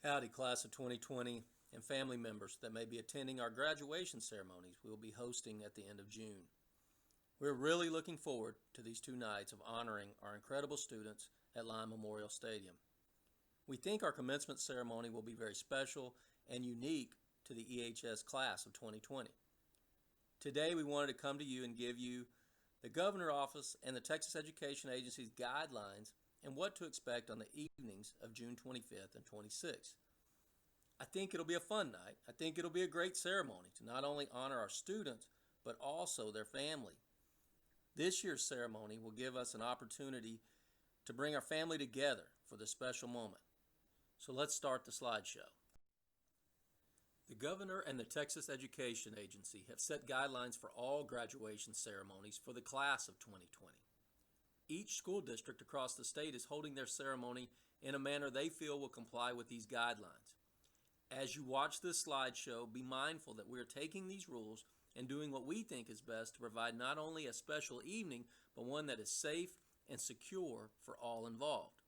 Howdy, class of 2020 and family members that may be attending our graduation ceremonies we will be hosting at the end of June. We're really looking forward to these 2 nights of honoring our incredible students at Lyon Memorial Stadium. We think our commencement ceremony will be very special and unique to the EHS class of 2020. Today we wanted to come to you and give you the Governor's Office and the Texas Education Agency's guidelines and what to expect on the evenings of June 25th and 26th. I think it'll be a fun night. I think it'll be a great ceremony to not only honor our students, but also their family. This year's ceremony will give us an opportunity to bring our family together for this special moment. So let's start the slideshow. The Governor and the Texas Education Agency have set guidelines for all graduation ceremonies for the class of 2020. Each school district across the state is holding their ceremony in a manner they feel will comply with these guidelines. As you watch this slideshow, be mindful that we are taking these rules and doing what we think is best to provide not only a special evening, but one that is safe and secure for all involved.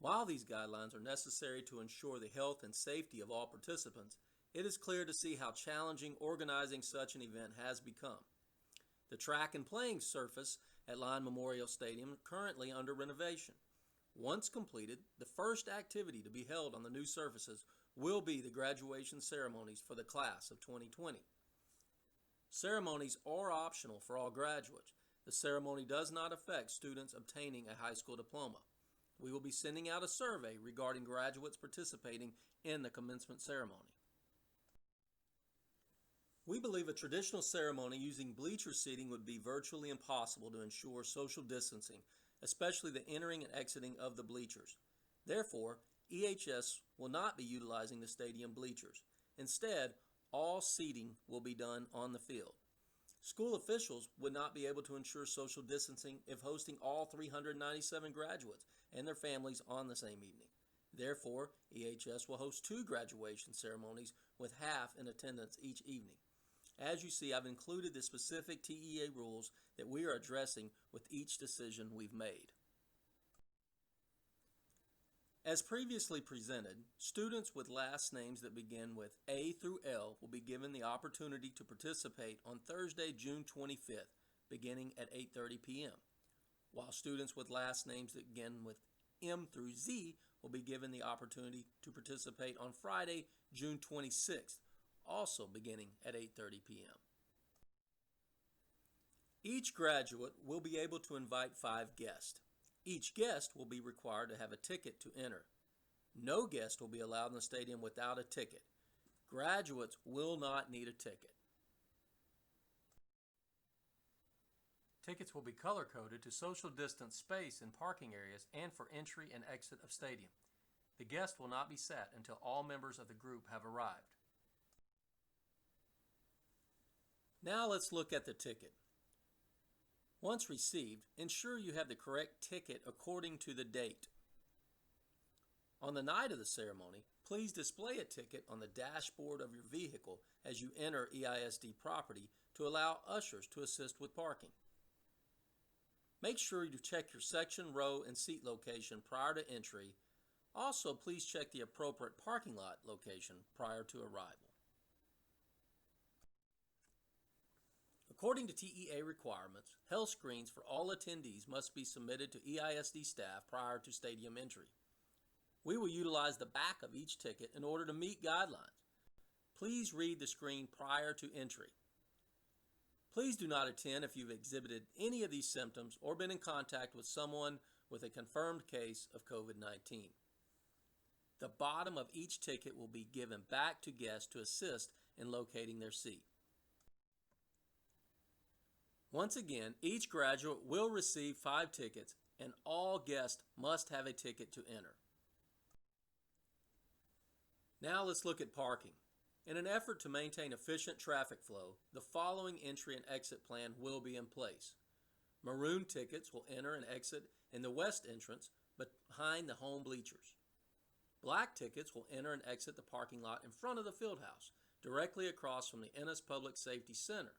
While these guidelines are necessary to ensure the health and safety of all participants, it is clear to see how challenging organizing such an event has become. The track and playing surface at Lyon Memorial Stadium is currently under renovation. Once completed, the first activity to be held on the new surfaces will be the graduation ceremonies for the class of 2020. Ceremonies are optional for all graduates. The ceremony does not affect students obtaining a high school diploma. We will be sending out a survey regarding graduates participating in the commencement ceremony. We believe a traditional ceremony using bleacher seating would be virtually impossible to ensure social distancing, especially the entering and exiting of the bleachers. Therefore, EHS will not be utilizing the stadium bleachers. Instead, all seating will be done on the field. School officials would not be able to ensure social distancing if hosting all 397 graduates and their families on the same evening. Therefore, EHS will host 2 graduation ceremonies with half in attendance each evening. As you see, I've included the specific TEA rules that we are addressing with each decision we've made. As previously presented, students with last names that begin with A through L will be given the opportunity to participate on Thursday, June 25th, beginning at 8:30 p.m., while students with last names that begin with M through Z will be given the opportunity to participate on Friday, June 26th, also beginning at 8:30 p.m. Each graduate will be able to invite 5 guests. Each guest will be required to have a ticket to enter. No guest will be allowed in the stadium without a ticket. Graduates will not need a ticket. Tickets will be color-coded to social distance space in parking areas and for entry and exit of stadium. The guest will not be sat until all members of the group have arrived. Now let's look at the ticket. Once received, ensure you have the correct ticket according to the date. On the night of the ceremony, please display a ticket on the dashboard of your vehicle as you enter EISD property to allow ushers to assist with parking. Make sure you check your section, row, and seat location prior to entry. Also, please check the appropriate parking lot location prior to arrival. According to TEA requirements, health screens for all attendees must be submitted to EISD staff prior to stadium entry. We will utilize the back of each ticket in order to meet guidelines. Please read the screen prior to entry. Please do not attend if you've exhibited any of these symptoms or been in contact with someone with a confirmed case of COVID-19. The bottom of each ticket will be given back to guests to assist in locating their seat. Once again, each graduate will receive 5 tickets and all guests must have a ticket to enter. Now let's look at parking. In an effort to maintain efficient traffic flow, the following entry and exit plan will be in place. Maroon tickets will enter and exit in the west entrance behind the home bleachers. Black tickets will enter and exit the parking lot in front of the field house, directly across from the Ennis Public Safety Center.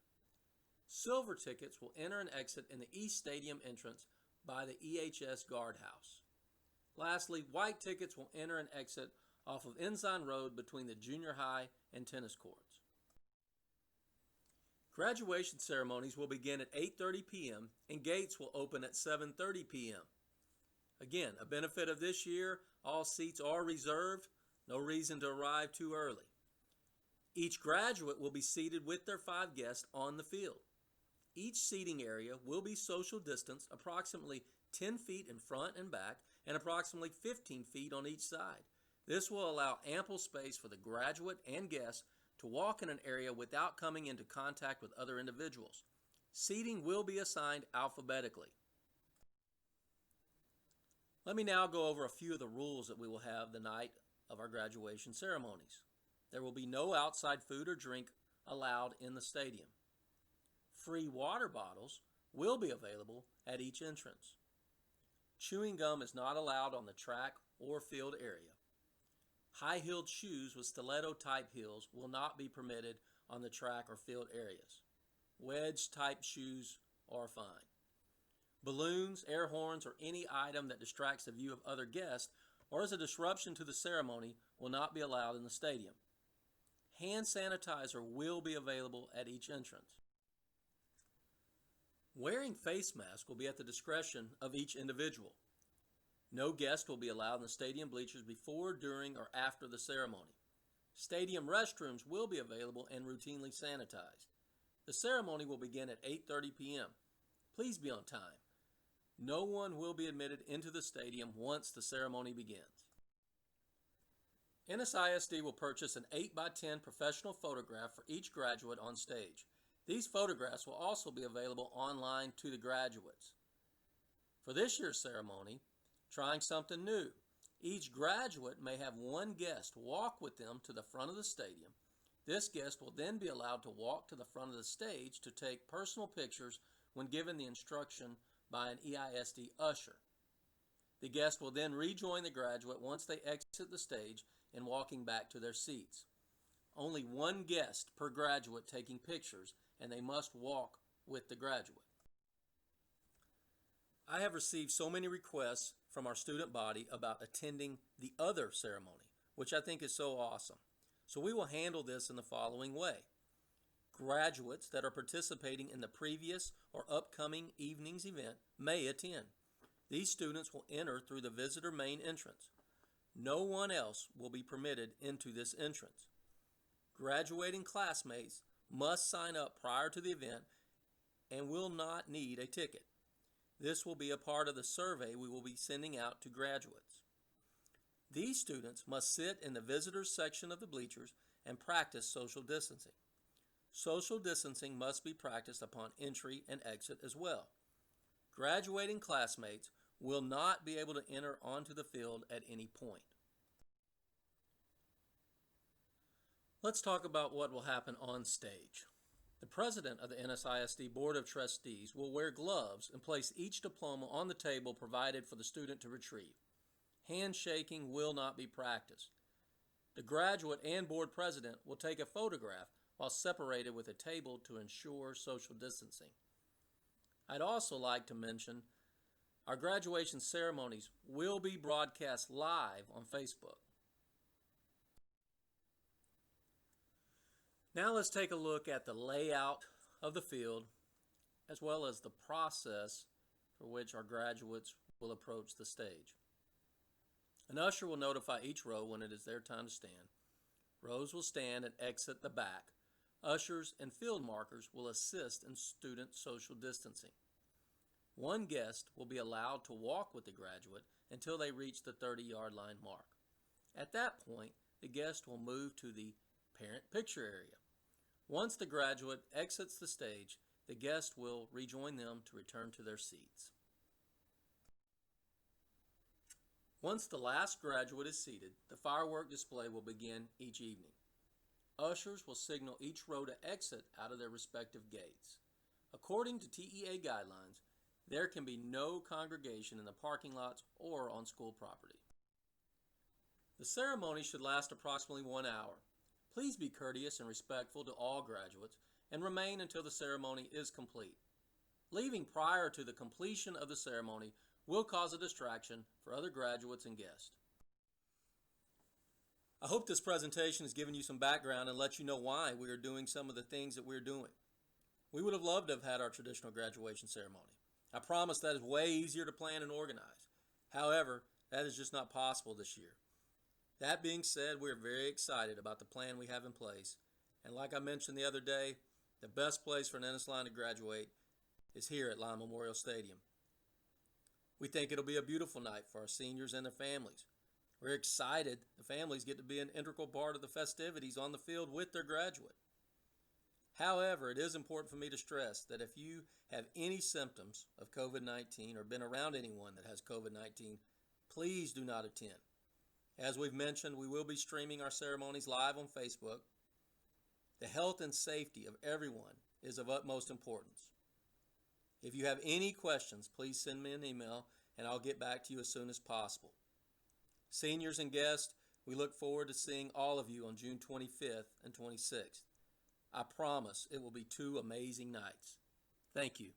Silver tickets will enter and exit in the East Stadium entrance by the EHS guardhouse. Lastly, white tickets will enter and exit off of Ensign Road between the junior high and tennis courts. Graduation ceremonies will begin at 8:30 p.m. and gates will open at 7:30 p.m. Again, a benefit of this year, all seats are reserved, no reason to arrive too early. Each graduate will be seated with their 5 guests on the field. Each seating area will be social distanced approximately 10 feet in front and back and approximately 15 feet on each side. This will allow ample space for the graduate and guests to walk in an area without coming into contact with other individuals. Seating will be assigned alphabetically. Let me now go over a few of the rules that we will have the night of our graduation ceremonies. There will be no outside food or drink allowed in the stadium. Free water bottles will be available at each entrance. Chewing gum is not allowed on the track or field area. High-heeled shoes with stiletto-type heels will not be permitted on the track or field areas. Wedge-type shoes are fine. Balloons, air horns, or any item that distracts the view of other guests or is a disruption to the ceremony will not be allowed in the stadium. Hand sanitizer will be available at each entrance. Wearing face masks will be at the discretion of each individual. No guest will be allowed in the stadium bleachers before, during, or after the ceremony. Stadium restrooms will be available and routinely sanitized. The ceremony will begin at 8:30 p.m. Please be on time. No one will be admitted into the stadium once the ceremony begins. NSISD will purchase an 8x10 professional photograph for each graduate on stage. These photographs will also be available online to the graduates. For this year's ceremony, trying something new, each graduate may have one guest walk with them to the front of the stadium. This guest will then be allowed to walk to the front of the stage to take personal pictures when given the instruction by an EISD usher. The guest will then rejoin the graduate once they exit the stage and walking back to their seats. Only one guest per graduate taking pictures, and they must walk with the graduate. I have received so many requests from our student body about attending the other ceremony, which I think is so awesome. So we will handle this in the following way. Graduates that are participating in the previous or upcoming evening's event may attend. These students will enter through the visitor main entrance. No one else will be permitted into this entrance. Graduating classmates must sign up prior to the event and will not need a ticket. This will be a part of the survey we will be sending out to graduates. These students must sit in the visitors section of the bleachers and practice social distancing. Social distancing must be practiced upon entry and exit as well. Graduating classmates will not be able to enter onto the field at any point. Let's talk about what will happen on stage. The president of the NSISD Board of Trustees will wear gloves and place each diploma on the table provided for the student to retrieve. Handshaking will not be practiced. The graduate and board president will take a photograph while separated with a table to ensure social distancing. I'd also like to mention our graduation ceremonies will be broadcast live on Facebook. Now let's take a look at the layout of the field as well as the process for which our graduates will approach the stage. An usher will notify each row when it is their time to stand. Rows will stand and exit the back. Ushers and field markers will assist in student social distancing. One guest will be allowed to walk with the graduate until they reach the 30-yard line mark. At that point, the guest will move to the parent picture area. Once the graduate exits the stage, the guest will rejoin them to return to their seats. Once the last graduate is seated, the firework display will begin each evening. Ushers will signal each row to exit out of their respective gates. According to TEA guidelines, there can be no congregation in the parking lots or on school property. The ceremony should last approximately 1 hour. Please be courteous and respectful to all graduates and remain until the ceremony is complete. Leaving prior to the completion of the ceremony will cause a distraction for other graduates and guests. I hope this presentation has given you some background and let you know why we are doing some of the things that we're doing. We would have loved to have had our traditional graduation ceremony. I promise that is way easier to plan and organize. However, that is just not possible this year. That being said, we are very excited about the plan we have in place. And like I mentioned the other day, the best place for an Ennis Lion to graduate is here at Lion Memorial Stadium. We think it'll be a beautiful night for our seniors and their families. We're excited the families get to be an integral part of the festivities on the field with their graduate. However, it is important for me to stress that if you have any symptoms of COVID-19 or been around anyone that has COVID-19, please do not attend. As we've mentioned, we will be streaming our ceremonies live on Facebook. The health and safety of everyone is of utmost importance. If you have any questions, please send me an email and I'll get back to you as soon as possible. Seniors and guests, we look forward to seeing all of you on June 25th and 26th. I promise it will be two amazing nights. Thank you.